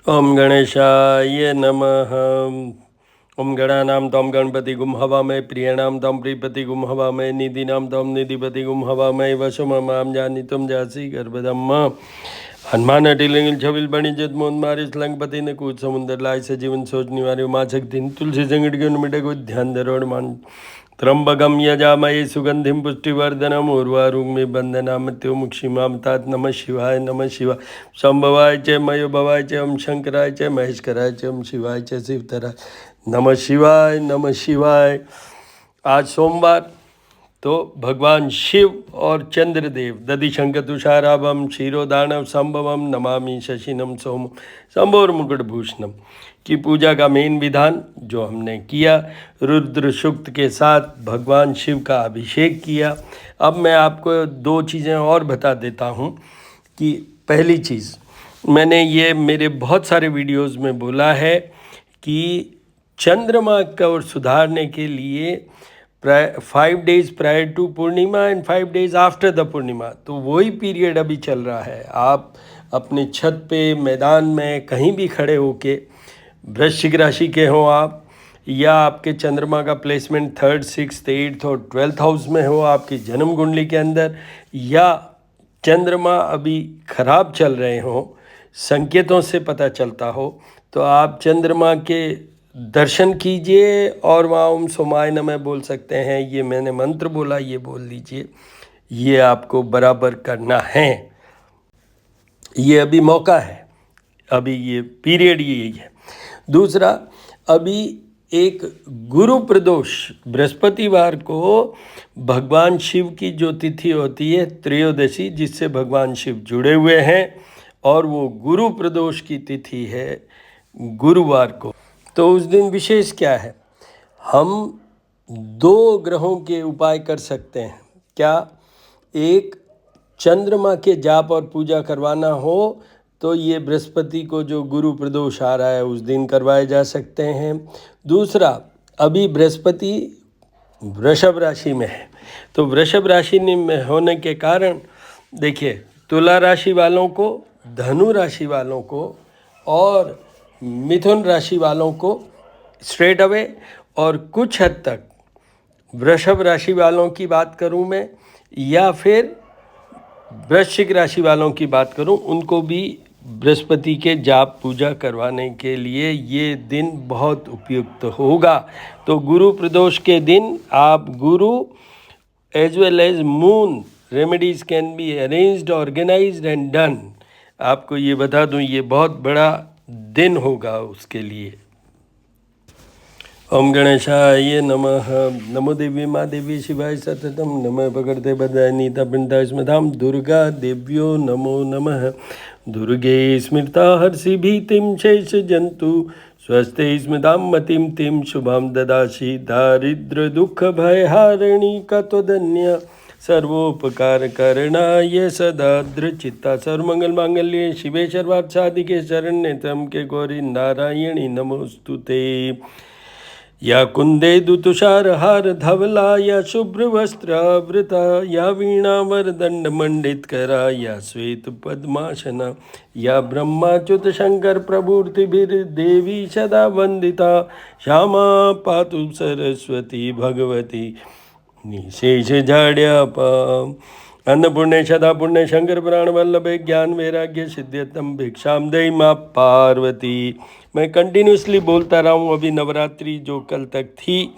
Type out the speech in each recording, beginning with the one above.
ओम गणेशाय नमः। ओम गणानां त्वं गणपतिगुं हवामहे प्रियाणां त्वं प्रीपतिगुं हवामहे निधीनां त्वं निधिपतिगुं हवामहे वशुममां जानितुं जासि गर्भदम्म। हनुमान अटिलिंग छविल बणी जत मोन मारिस लंकपति ने कूच समुंदर लाय सजीवन सोच निवार्य माँ शक्ति तुलसी संगट के मिटे को ध्यान धरोड़ मान त्र्यंबकम यजामहे सुगंधिम पुष्टिवर्धनम उर्वारुग्मि बंधना मृत्युमुक्षिमामतात। नमः शिवाय नमः शिवाय। संभवाय च मयो भवाय च ओम शंकराय च महेश्वराय च ओम शिवाय च शिवतराय। नमः शिवाय नमः शिवाय। आज सोमवार तो भगवान शिव और चंद्रदेव दधिशंकर तुषाराभम क्षीरोदानव संभवम नमामि शशिनम सोम संभोर मुकुटभूषणम की पूजा का मेन विधान जो हमने किया, रुद्र सूक्त के साथ भगवान शिव का अभिषेक किया। अब मैं आपको दो चीज़ें और बता देता हूँ कि पहली चीज़, मैंने ये मेरे बहुत सारे वीडियोस में बोला है कि चंद्रमा को सुधारने के लिए 5 days prior to Purnima and 5 days after the Purnima, तो वही पीरियड अभी चल रहा है। आप अपने छत पे, मैदान में, कहीं भी खड़े होके, वृश्चिक राशि के हों आप, या आपके चंद्रमा का प्लेसमेंट 3rd, 6th, 8th और 12th हाउस में हो आपकी जन्म कुंडली के अंदर, या चंद्रमा अभी खराब चल रहे हों, संकेतों से पता चलता हो, तो आप चंद्रमा के दर्शन कीजिए और वहाँ ओम सोमाय नमः बोल सकते हैं। ये मैंने मंत्र बोला, ये बोल लीजिए, ये आपको बराबर करना है। ये अभी मौका है, अभी ये पीरियड यही है। दूसरा, अभी एक गुरु प्रदोष बृहस्पतिवार को भगवान शिव की जो तिथि होती है त्रयोदशी, जिससे भगवान शिव जुड़े हुए हैं, और वो गुरु प्रदोष की तिथि है गुरुवार को। तो उस दिन विशेष क्या है, हम 2 ग्रहों के उपाय कर सकते हैं। क्या? एक, चंद्रमा के जाप और पूजा करवाना हो तो ये बृहस्पति को जो गुरु प्रदोष आ रहा है उस दिन करवाए जा सकते हैं। दूसरा, अभी बृहस्पति वृषभ राशि में है, तो वृषभ राशि में होने के कारण देखिए, तुला राशि वालों को, धनु राशि वालों को और मिथुन राशि वालों को स्ट्रेट अवे, और कुछ हद तक वृषभ राशि वालों की बात करूं मैं, या फिर वृश्चिक राशि वालों की बात करूं, उनको भी बृहस्पति के जाप पूजा करवाने के लिए ये दिन बहुत उपयुक्त होगा। तो गुरु प्रदोष के दिन आप Guru as well as moon remedies can be arranged, organized and done. आपको ये बता दूं, ये बहुत बड़ा दिन होगा उसके लिए। ओम गणेशाय नमः। नमो देवी माँ देवी शिवाय सततम नमः भगवते बदानीता पिंडा स्मृताम दुर्गा देव्यो नमो नमः। दुर्गे स्मृता हर्षि भीतिम शेष जंतु स्वस्थे स्मृताम मतिम तिम शुभम ददासी। दारिद्र दुख भय हारिणी का त्वदन्य सर्वोपकार करणाय सदा दृचित्ता। सर्वमंगल मांगल्ये शिवे सर्वार्थ साधिके शरण्ये त्र्यंबके गौरी नारायणी नमोस्तुते। या कुंदे दुतुषार हार धवला, या शुभ्र वस्त्रावृता, या वीणा वरदंड मंडित करा, या श्वेत पद्मासना, या ब्रह्माच्युत शंकर प्रभूर्तिभिर देवी सदा वंदिता। श्यामा पातु सरस्वती भगवती निशेष झाड्यापा। अन्नपूर्णे सदा पुण्य शंकर प्राण वल्लभे ज्ञान वैराग्य सिद्ध्यतम भिक्षाम देहि माँ पार्वती। मैं कंटिन्यूसली बोलता रहा हूँ अभी नवरात्रि जो कल तक थी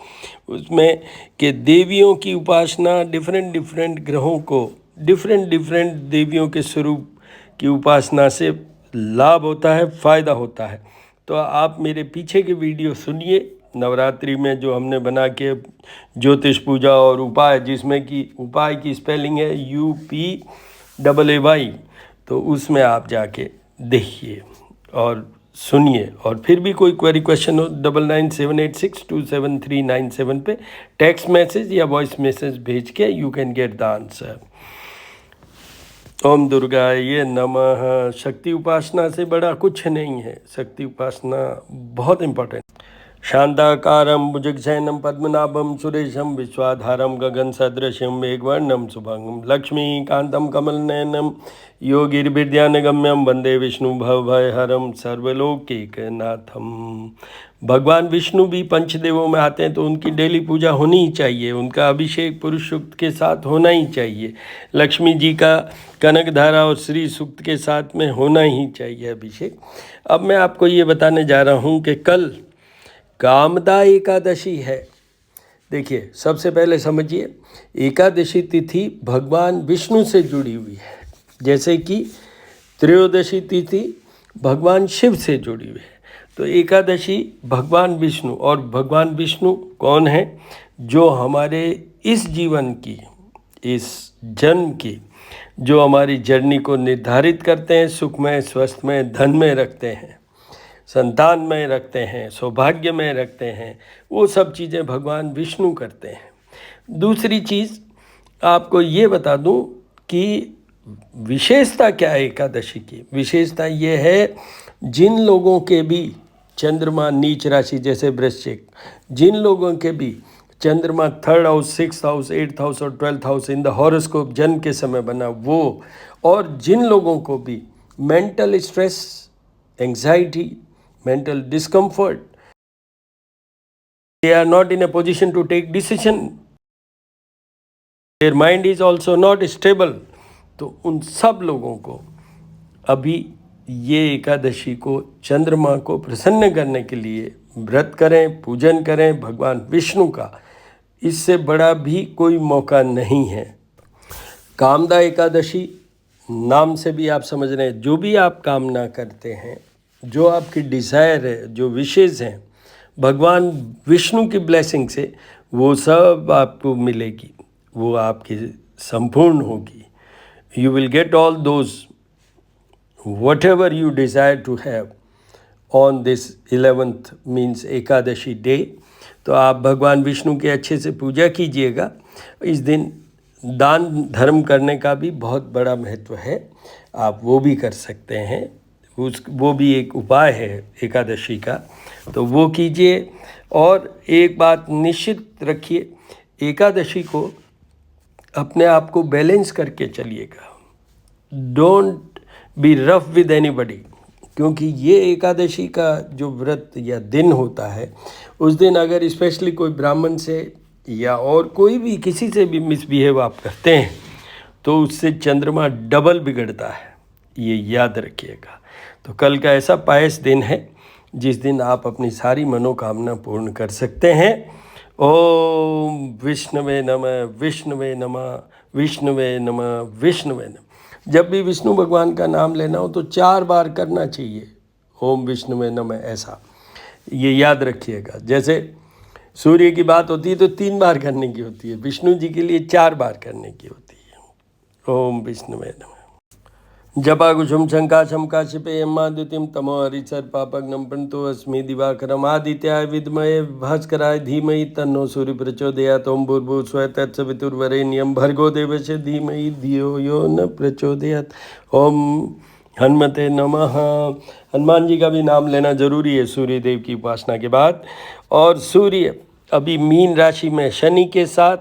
उसमें, कि देवियों की उपासना, डिफरेंट ग्रहों को, डिफरेंट देवियों के स्वरूप की उपासना से लाभ होता है, फ़ायदा होता है। तो आप मेरे पीछे के वीडियो सुनिए, नवरात्रि में जो हमने बना के ज्योतिष पूजा और उपाय, जिसमें कि उपाय की स्पेलिंग है UPAAY, तो उसमें आप जाके देखिए और सुनिए। और फिर भी कोई क्वेरी क्वेश्चन हो 9978627397 पे टेक्स्ट मैसेज या वॉइस मैसेज भेज के you can get the answer. ओम दुर्गाय नमः। शक्ति उपासना से बड़ा कुछ नहीं है, शक्ति उपासना बहुत इम्पोर्टेंट। शांताकारं भुजगशयनं पद्मनाभं सुरेशं विश्वाधारं गगनसदृशं मेघवर्णं शुभंगं लक्ष्मीकान्तं कमलनयनं योगिर्विद्यानगम्यं वंदे विष्णु भवभयहरं सर्वलोकैकनाथम। भगवान विष्णु भी पंचदेवों में आते हैं तो उनकी डेली पूजा होनी ही चाहिए, उनका अभिषेक पुरुष सूक्त के साथ होना ही चाहिए। लक्ष्मी जी का कनक धारा और श्री सूक्त के साथ में होना ही चाहिए अभिषेक। अब मैं आपको ये बताने जा रहा हूँ कि कल कामदा एकादशी है। देखिए, सबसे पहले समझिए, एकादशी तिथि भगवान विष्णु से जुड़ी हुई है, जैसे कि त्रयोदशी तिथि भगवान शिव से जुड़ी हुई है। तो एकादशी भगवान विष्णु, और भगवान विष्णु कौन है? जो हमारे इस जीवन की, इस जन्म की, जो हमारी जर्नी को निर्धारित करते हैं, सुखमय, स्वस्थमय, धन में रखते हैं, संतान में रखते हैं, सौभाग्य में रखते हैं, वो सब चीज़ें भगवान विष्णु करते हैं। दूसरी चीज़ आपको ये बता दूं कि विशेषता क्या है एकादशी की। विशेषता ये है, जिन लोगों के भी चंद्रमा नीच राशि जैसे वृश्चिक, जिन लोगों के भी चंद्रमा 3rd house, 6th house, 8th house और 12th house in the horoscope जन्म के समय बना वो, और जिन लोगों को भी mental stress, anxiety, mental discomfort, they are not in a position to take decision, their mind is also not stable, तो उन सब लोगों को अभी ये एकादशी को, चंद्रमा को प्रसन्न करने के लिए व्रत करें, पूजन करें भगवान विष्णु का। इससे बड़ा भी कोई मौका नहीं है। कामदा एकादशी नाम से भी आप समझ रहे हैं, जो भी आप कामना करते हैं, जो आपकी डिज़ायर है, जो विशेज़ हैं, भगवान विष्णु की ब्लेसिंग से वो सब आपको मिलेगी, वो आपकी संपूर्ण होगी। You will get all those whatever you desire to have on this 11th means Ekadashi day. तो आप भगवान विष्णु की अच्छे से पूजा कीजिएगा। इस दिन दान धर्म करने का भी बहुत बड़ा महत्व है, आप वो भी कर सकते हैं, वो भी एक उपाय है एकादशी का, तो वो कीजिए। और एक बात निश्चित रखिए, एकादशी को अपने आप को बैलेंस करके चलिएगा। Don't be rough with anybody, क्योंकि ये एकादशी का जो व्रत या दिन होता है, उस दिन अगर स्पेशली कोई ब्राह्मण से या और कोई भी किसी से भी मिसबिहेव आप करते हैं तो उससे चंद्रमा डबल बिगड़ता है, ये याद रखिएगा। तो कल का ऐसा पायस दिन है जिस दिन आप अपनी सारी मनोकामना पूर्ण कर सकते हैं। ओम विष्णुवे नमः, विष्णुवे नमः, विष्णुवे नमः, विष्णुवे नमः। जब भी विष्णु भगवान का नाम लेना हो तो 4 बार करना चाहिए, ओम विष्णुवे नमः, ऐसा ये याद रखिएगा। जैसे सूर्य की बात होती है तो 3 बार करने की होती है, विष्णु जी के लिए 4 बार करने की होती है। ओम विष्णुवे नमः। जपाकुशुम शंका शमका शिपे यमाद्युतिम तमो हरिसर पापग्नम प्रणतो अस्मि दिवाकरम आदित्याय विद्महे भास्कराय धीमहि तन्नो सूर्य प्रचोदयात्। ओम भूर्भुवः स्वः तत्सवितुर्वरेण्यं भर्गो देवस्य धीमहि धियो यो न प्रचोदयात्। ओम हनुमते नमः। हनुमान जी का भी नाम लेना जरूरी है सूर्य देव की उपासना के बाद। और सूर्य अभी मीन राशि में शनि के साथ,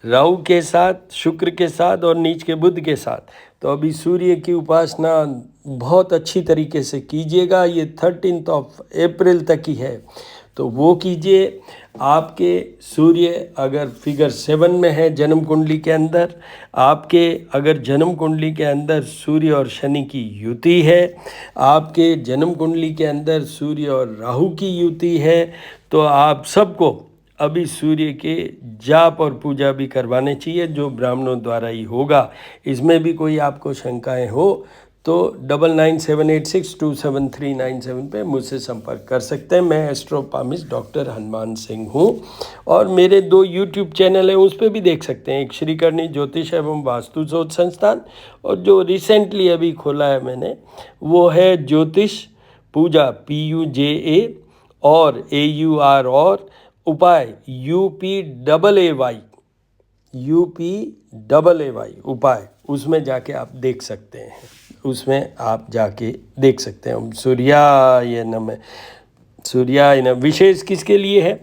राहु के साथ, शुक्र के साथ और नीच के बुध के साथ, तो अभी सूर्य की उपासना बहुत अच्छी तरीके से कीजिएगा। ये 13th अप्रैल तक ही है, तो वो कीजिए। आपके सूर्य अगर फिगर 7 में है जन्म कुंडली के अंदर, आपके अगर जन्म कुंडली के अंदर सूर्य और शनि की युति है, आपके जन्म कुंडली के अंदर सूर्य और राहु की युति है, तो आप सबको अभी सूर्य के जाप और पूजा भी करवाने चाहिए, जो ब्राह्मणों द्वारा ही होगा। इसमें भी कोई आपको शंकाएं हो तो 9978627397 पे मुझसे संपर्क कर सकते हैं। मैं एस्ट्रोपामिस्ट डॉक्टर हनुमान सिंह हूँ, और मेरे 2 यूट्यूब चैनल हैं, उस पर भी देख सकते हैं। एक श्रीकरणी ज्योतिष एवं वास्तु शोध संस्थान, और जो रिसेंटली अभी खोला है मैंने वो है ज्योतिष पूजा PUJA और AUR और उपाय UPAAY उपाय, उसमें जाके आप देख सकते हैं, उसमें आप जाके देख सकते हैं। ओम सूर्याय नमः। सूर्याय नमः। विशेष किसके लिए है?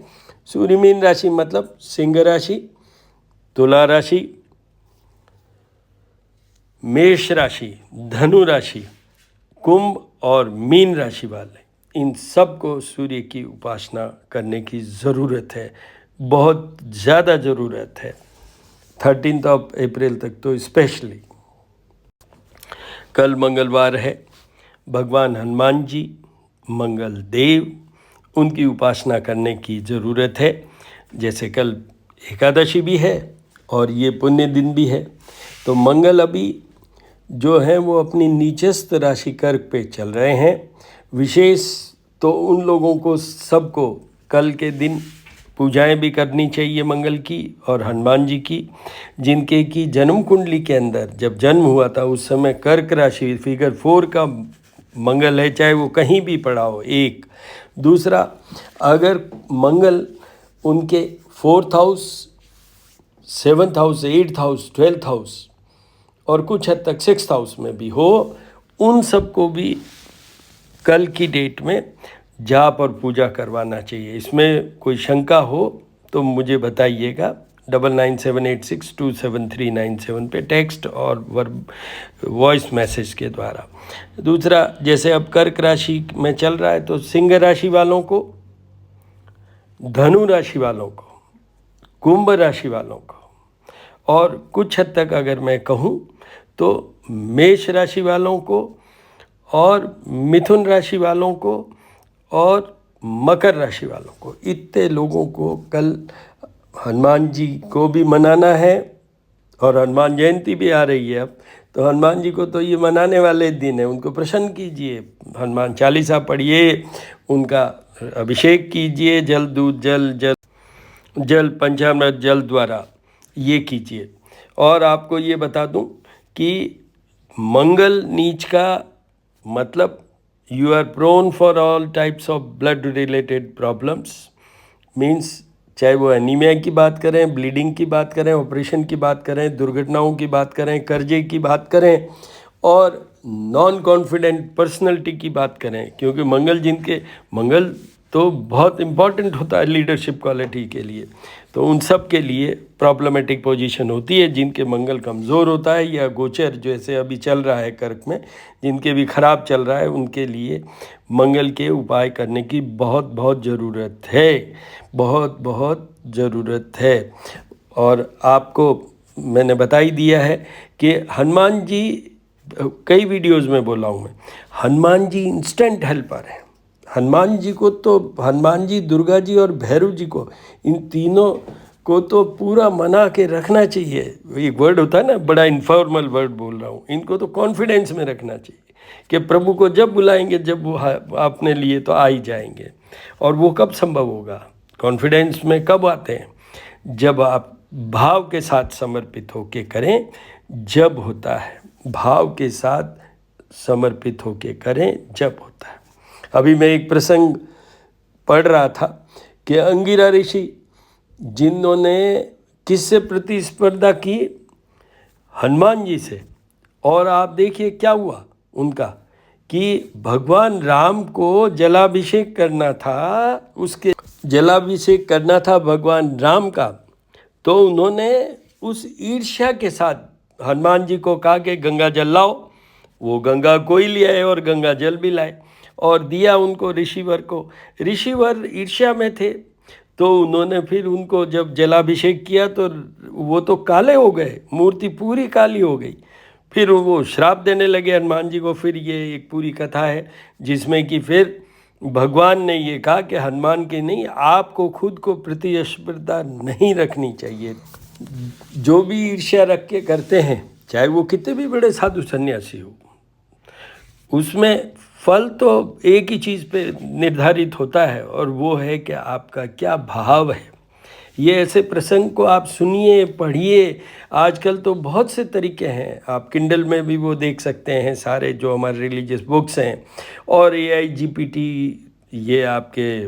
सूर्य मीन राशि मतलब सिंह राशि, तुला राशि, मेष राशि, धनु राशि, कुंभ और मीन राशि वाले, इन सब को सूर्य की उपासना करने की ज़रूरत है, बहुत ज़्यादा ज़रूरत है। 13 अप्रैल तक तो स्पेशली। कल मंगलवार है, भगवान हनुमान जी, मंगल देव, उनकी उपासना करने की ज़रूरत है। जैसे कल एकादशी भी है और ये पुण्य दिन भी है, तो मंगल अभी जो हैं वो अपनी नीचस्थ राशि कर्क पे चल रहे हैं। विशेष तो उन लोगों को सबको कल के दिन पूजाएं भी करनी चाहिए मंगल की और हनुमान जी की, जिनके की जन्म कुंडली के अंदर जब जन्म हुआ था उस समय कर्क राशि फिगर 4 का मंगल है, चाहे वो कहीं भी पड़ा हो। एक दूसरा, अगर मंगल उनके 4th house, 7th house, 8th house, 12th house और कुछ हद तक 6th हाउस में भी हो, उन सबको भी कल की डेट में जाप और पूजा करवाना चाहिए। इसमें कोई शंका हो तो मुझे बताइएगा 9978627397 पे टेक्स्ट और वॉइस मैसेज के द्वारा। दूसरा, जैसे अब कर्क राशि में चल रहा है तो सिंह राशि वालों को, धनु राशि वालों को, कुंभ राशि वालों को और कुछ हद तक अगर मैं कहूँ तो मेष राशि वालों को और मिथुन राशि वालों को और मकर राशि वालों को, इतने लोगों को कल हनुमान जी को भी मनाना है और हनुमान जयंती भी आ रही है अब, तो हनुमान जी को तो ये मनाने वाले दिन है, उनको प्रसन्न कीजिए, हनुमान चालीसा पढ़िए, उनका अभिषेक कीजिए, जल दूध जल पंचामृत जल द्वारा ये कीजिए। और आपको ये बता दूं कि मंगल नीच का मतलब you are prone for all types of blood related problems, means चाहे वो एनीमिया की बात करें, ब्लीडिंग की बात करें, ऑपरेशन की बात करें, दुर्घटनाओं की बात करें, कर्जे की बात करें और नॉन कॉन्फिडेंट पर्सनैलिटी की बात करें, क्योंकि मंगल तो बहुत इम्पॉर्टेंट होता है लीडरशिप क्वालिटी के लिए, तो उन सब के लिए प्रॉब्लमेटिक पोजीशन होती है। जिनके मंगल कमज़ोर होता है या गोचर जैसे अभी चल रहा है कर्क में, जिनके भी खराब चल रहा है, उनके लिए मंगल के उपाय करने की बहुत बहुत ज़रूरत है, बहुत बहुत ज़रूरत है। और आपको मैंने बता ही दिया है कि हनुमान जी, कई वीडियोज़ में बोला हूँ मैं, हनुमान जी इंस्टेंट हेल्पर हैं। हनुमान जी को तो, हनुमान जी, दुर्गा जी और भैरव जी को, इन तीनों को तो पूरा मना के रखना चाहिए। एक वर्ड होता है ना, बड़ा इनफॉर्मल वर्ड बोल रहा हूँ, इनको तो कॉन्फिडेंस में रखना चाहिए कि प्रभु को जब बुलाएंगे, जब वो आपने लिए तो आ ही जाएंगे। और वो कब संभव होगा? कॉन्फिडेंस में कब आते हैं? जब आप भाव के साथ समर्पित होके करें, जब होता है। भाव के साथ समर्पित होके करें जब होता है। अभी मैं एक प्रसंग पढ़ रहा था कि अंगिरा ऋषि, जिन्होंने किससे प्रतिस्पर्धा की? हनुमान जी से। और आप देखिए क्या हुआ उनका, कि भगवान राम को जलाभिषेक करना था, उसके जलाभिषेक करना था भगवान राम का, तो उन्होंने उस ईर्ष्या के साथ हनुमान जी को कहा कि गंगा जल लाओ। वो गंगा को ही ले आए और गंगा जल भी लाए और दिया उनको, ऋषिवर को। ऋषिवर ईर्ष्या में थे, तो उन्होंने फिर उनको जब जलाभिषेक किया तो वो तो काले हो गए, मूर्ति पूरी काली हो गई। फिर वो श्राप देने लगे हनुमान जी को। फिर ये एक पूरी कथा है जिसमें कि फिर भगवान ने ये कहा कि हनुमान के नहीं, आपको खुद को प्रतिस्पर्धा नहीं रखनी चाहिए। जो भी ईर्ष्या रख के करते हैं, चाहे वो कितने भी बड़े साधु सन्यासी हो, उसमें फल तो एक ही चीज़ पे निर्धारित होता है और वो है कि आपका क्या भाव है। ये ऐसे प्रसंग को आप सुनिए, पढ़िए। आजकल तो बहुत से तरीके हैं, आप किंडल में भी वो देख सकते हैं, सारे जो हमारे रिलीजियस बुक्स हैं, और AI GPT, ये आपके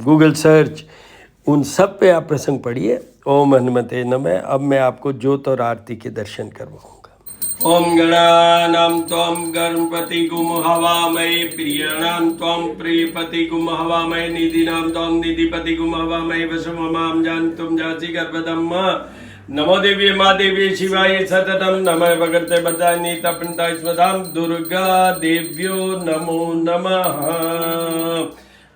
गूगल सर्च, उन सब पे आप प्रसंग पढ़िए। ओम हनुमते नमः। अब मैं आपको ज्योत और आरती के दर्शन करवाऊँगा। ओम गणानां त्वं गणपतिगुं हवामहे प्रियाणां त्वं प्रियपतिगुं हवामहे निधीनां त्वं निधिपतिगुं हवामहे वसुममां जान्तुं जासि गर्भदम् नमो देवी मा देवी शिवाय सततं नमः भगवते बदानि तपन्ताय स्वधाम दुर्गा देव्यो नमो नमः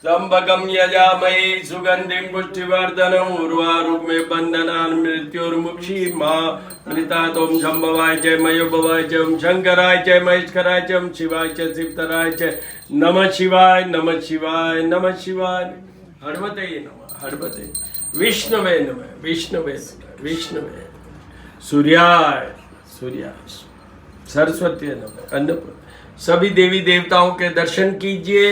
त्र्यंबकं यजामहे सुगन्धिं पुष्टिवर्धनम् उर्वारुकमेव बन्धनान् मृत्योर्मुक्षीमामृतात् ओम शंभवाय च मयोभवाय च ओम शंकराय च महेश्वराय च ओम शिवाय च शिवतराय च नमः शिवाय नमः शिवाय नमः शिवाय हनुमते नमः हनुमते विष्णवे नमः विष्णवे विष्णवे सूर्याय सूर्याय सरस्वती नमः अन्नपूर्ण सभी देवी देवताओं के दर्शन कीजिए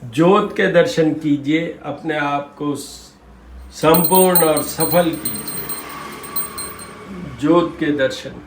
ज्योत के दर्शन कीजिए अपने आप को संपूर्ण और सफल कीजिए ज्योत के दर्शन